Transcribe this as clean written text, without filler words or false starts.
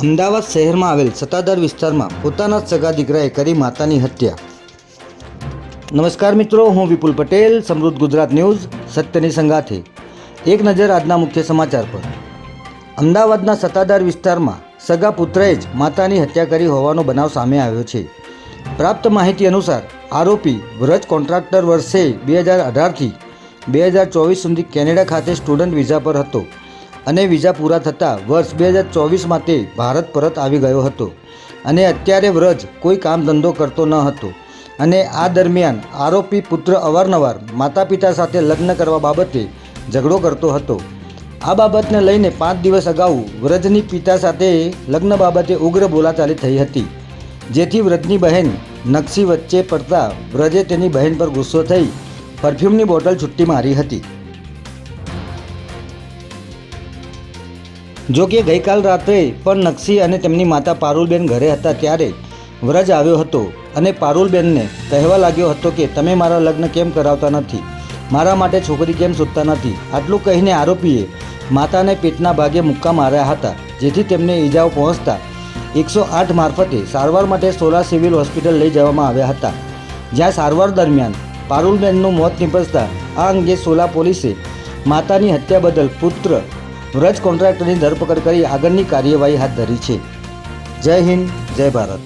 અમદાવાદ શહેરમાં આવેલ સત્તાધાર વિસ્તારમાં પોતાના જ સગા દીકરાએ કરી માતાની હત્યા. નમસ્કાર મિત્રો, હું વિપુલ પટેલ, સમૃદ્ધ ગુજરાત ન્યૂઝ સત્યની સંગાથે. એક નજર આજના મુખ્ય સમાચાર પર. અમદાવાદના સત્તાધાર વિસ્તારમાં સગા પુત્રએ જ માતાની હત્યા કરી હોવાનો બનાવ સામે આવ્યો છે. પ્રાપ્ત માહિતી અનુસાર આરોપી વ્રજ કોન્ટ્રાક્ટર વર્ષે 2018થી 2024 સુધી કેનેડા ખાતે સ્ટુડન્ટ વિઝા પર હતો અને વિઝા પૂરા થતાં વર્ષ 2024માં તે ભારત પરત આવી ગયો હતો અને અત્યારે વ્રજ કોઈ કામ ધંધો કરતો ન હતો અને આ દરમિયાન આરોપી પુત્ર અવારનવાર માતા પિતા સાથે લગ્ન કરવા બાબતે ઝઘડો કરતો હતો. આ બાબતને લઈને 5 દિવસ અગાઉ વ્રજની પિતા સાથે લગ્ન બાબતે ઉગ્ર બોલાચાલી થઈ હતી, જેથી વ્રજની બહેન નક્ષી વચ્ચે પડતા વ્રજે તેની બહેન પર ગુસ્સો થઈ પરફ્યુમની બોટલ છૂટી મારી હતી. જો કે ગઈકાલ રાત્રે પણ નક્ષી અને તેમની માતા પારુલબેન ઘરે હતા ત્યારે વ્રજ આવ્યો હતો અને પારુલબેનને કહેવા લાગ્યો હતો કે તમે મારા લગ્ન કેમ કરાવતા નથી, મારા માટે છોકરી કેમ શોધતા નથી. આટલું કહીને આરોપીએ માતાને પેટના ભાગે મુક્કા માર્યા હતા, જેથી તેમને ઈજાઓ પહોંચતા 108 મારફતે સારવાર માટે સોલા સિવિલ હોસ્પિટલ લઈ જવામાં આવ્યા હતા, જ્યાં સારવાર દરમિયાન પારુલબેનનું મોત નીપજતા આ અંગે સોલા પોલીસે માતાની હત્યા બદલ પુત્ર વ્રજ કોન્ટ્રાક્ટરની ધરપકડ કરી આગળની કાર્યવાહી હાથ ધરી છે. જય હિન્દ, જય ભારત.